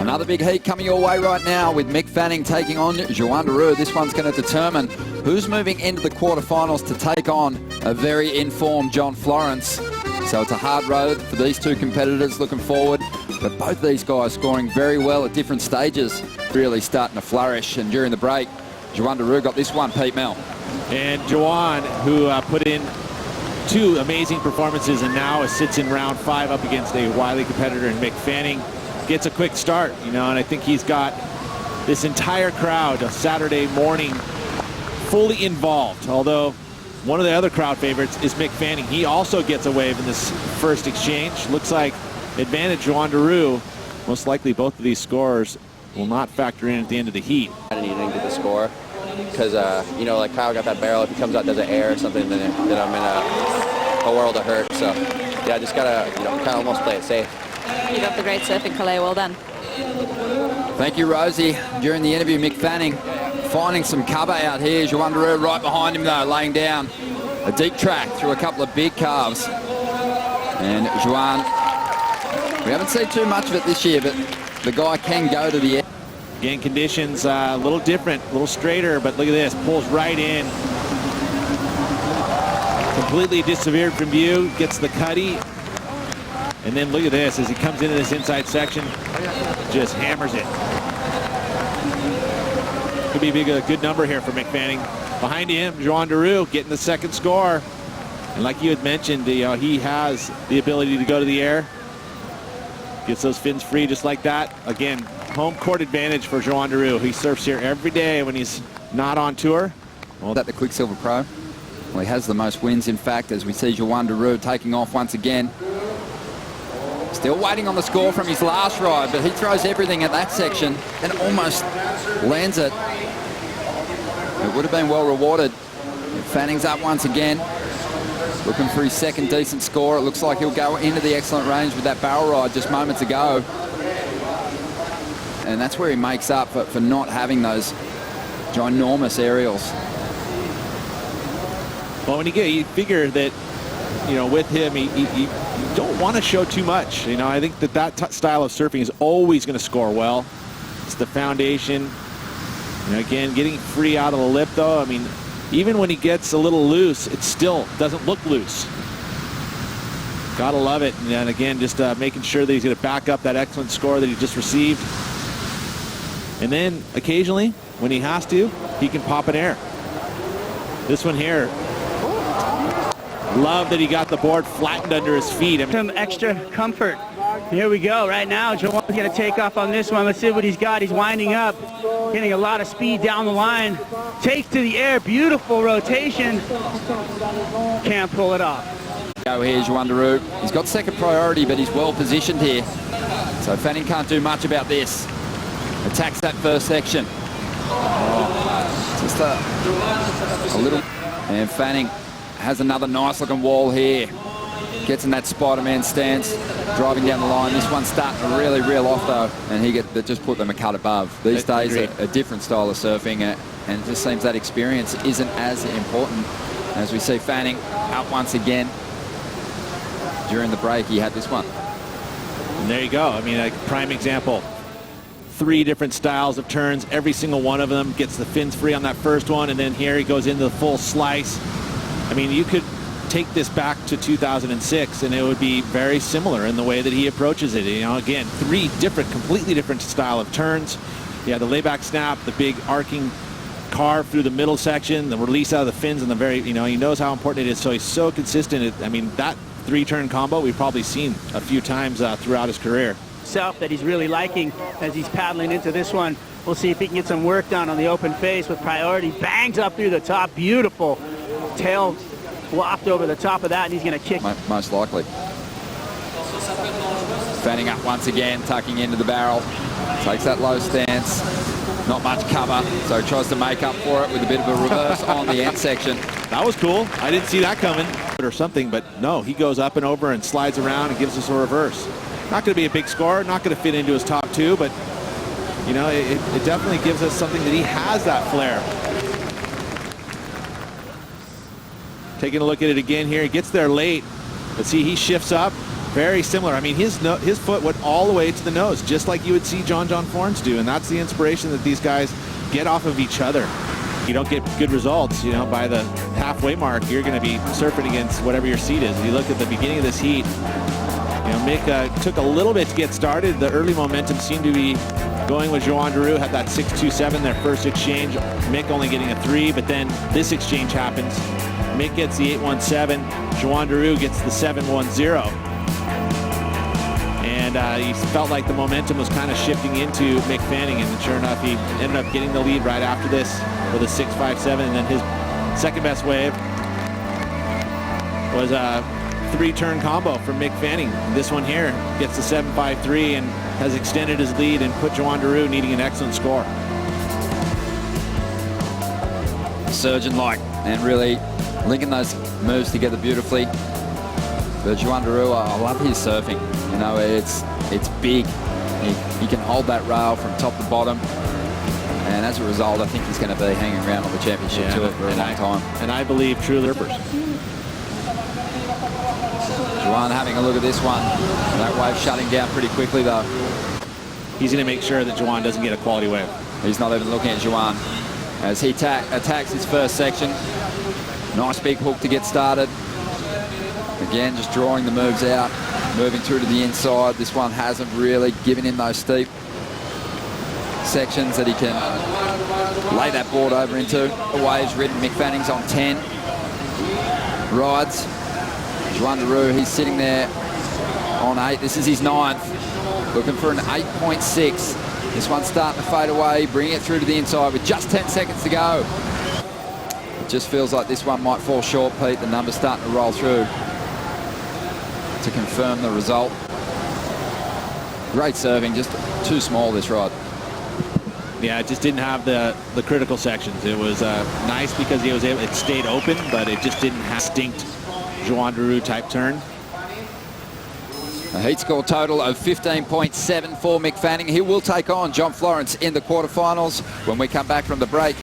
Another big heat coming your way right now with Mick Fanning taking on Joan Duru. This one's going to determine who's moving into the quarterfinals to take on a very informed John Florence. So it's a hard road for these two competitors looking forward. But both these guys scoring very well at different stages, really starting to flourish. And during the break, Joan Duru got this one, Pete Mel. And Joan, who put in two amazing performances and now sits in round 5 up against a wily competitor in Mick Fanning, gets a quick start, you know, and I think he's got this entire crowd Saturday morning fully involved. Although one of the other crowd favorites is Mick Fanning. He also gets a wave in this first exchange. Looks like advantage Joan Duru. Most likely both of these scores will not factor in at the end of the heat. I didn't get the score because, you know, like Kyle got that barrel. If he comes out, does an air or something, then I'm in a world of hurt. So, yeah, I just got to, you know, kind of almost play it safe. Keep up the great surfing, Calais. Well done. Thank you, Rosie. During the interview, Mick Fanning finding some cover out here. Joan Duru right behind him, though, laying down a deep track through a couple of big calves. And Joan, we haven't seen too much of it this year, but the guy can go to the air. Again, conditions a little different, a little straighter, but look at this, pulls right in. Completely disappeared from view, gets the cutty. And then look at this, as he comes into this inside section, just hammers it. Could be a good number here for Mick Fanning. Behind him, Joan Duru getting the second score. And like you had mentioned, he has the ability to go to the air. Gets those fins free just like that. Again, home court advantage for Joan Duru. He surfs here every day when he's not on tour. Well, that the Quiksilver Pro. Well, he has the most wins, in fact, as we see Joan Duru taking off once again. Still waiting on the score from his last ride, but he throws everything at that section and almost lands it. It would have been well rewarded. Fanning's up once again, looking for his second decent score. It looks like he'll go into the excellent range with that barrel ride just moments ago. And that's where he makes up for not having those ginormous aerials. Well, when you figure that, you know, with him, you don't want to show too much. You know, I think that style of surfing is always going to score well. It's the foundation. You know, again, getting free out of the lip, though. I mean, even when he gets a little loose, it still doesn't look loose. Gotta love it. And again, just making sure that he's going to back up that excellent score that he just received. And then occasionally, when he has to, he can pop an air. This one here. Love that he got the board flattened under his feet. Some extra comfort. Here we go. Right now, Joan's going to take off on this one. Let's see what he's got. He's winding up, getting a lot of speed down the line. Takes to the air. Beautiful rotation. Can't pull it off. Go here, Joan Duru. He's got second priority, but he's well positioned here. So Fanning can't do much about this. Attacks that first section. Just a little. And Fanning has another nice looking wall here. Gets in that Spider-Man stance, driving down the line. This one's starting to really reel off though, and they just put them a cut above. These days, a different style of surfing, and it just seems that experience isn't as important. As we see Fanning out once again. During the break, he had this one. And there you go. I mean, a prime example. 3 different styles of turns. Every single one of them gets the fins free on that first one, and then here he goes into the full slice. I mean, you could take this back to 2006 and it would be very similar in the way that he approaches it. You know, again, 3 different, completely different style of turns. Yeah, the layback snap, the big arcing carve through the middle section, the release out of the fins, and the very, you know, he knows how important it is, so he's so consistent. I mean, that 3-turn combo we've probably seen a few times throughout his career. That he's really liking as he's paddling into this one. We'll see if he can get some work done on the open face with priority. Bangs up through the top. Beautiful tail waft over the top of that, and he's going to kick. Most likely. Fanning up once again, tucking into the barrel. Takes that low stance. Not much cover, so he tries to make up for it with a bit of a reverse on the end section. That was cool. I didn't see that coming or something, but no, he goes up and over and slides around and gives us a reverse. Not going to be a big score, not going to fit into his top 2, but you know, it definitely gives us something that he has that flair. Taking a look at it again here, he gets there late, but see, he shifts up, Very similar. I mean, his foot went all the way to the nose, just like you would see John Florence do, and that's the inspiration that these guys get off of each other. You don't get good results, you know, by the halfway mark, you're going to be surfing against whatever your seat is. If you look at the beginning of this heat, you know, Mick took a little bit to get started. The early momentum seemed to be going with Joan Duru, had that 6.27, their first exchange. Mick only getting a 3, but then this exchange happens. Mick gets the 8.17, Joan Duru gets the 7.10. And he felt like the momentum was kind of shifting into Mick Fanning, and sure enough, he ended up getting the lead right after this with a 6.57, and then his second best wave was a 3-turn combo from Mick Fanning. This one here gets the 7.53 and has extended his lead and put Joan Duru needing an excellent score. Surgeon-like, and really linking those moves together beautifully. But Joan Duru, I love his surfing. You know, it's big. He can hold that rail from top to bottom. And as a result, I think he's going to be hanging around on the championship tour for a long time. And I believe true surfers. Joan having a look at this one. That wave shutting down pretty quickly, though. He's going to make sure that Joan doesn't get a quality wave. He's not even looking at Joan as he attacks his first section. Nice big hook to get started. Again, just drawing the moves out, moving through to the inside. This one hasn't really given him those steep sections that he can lay that board over into. The waves ridden. Mick Fanning's on 10. Rides. Joan Duru, he's sitting there on 8. This is his 9th. Looking for an 8.6. This one's starting to fade away, bringing it through to the inside with just 10 seconds to go. It just feels like this one might fall short, Pete. The number's starting to roll through to confirm the result. Great surfing, just too small this ride. Yeah, it just didn't have the critical sections. It was nice because he was able, it stayed open, but it just didn't have distinct Joan Duru type turn. A heat score total of 15.7 for Mick Fanning. He will take on John Florence in the quarterfinals when we come back from the break.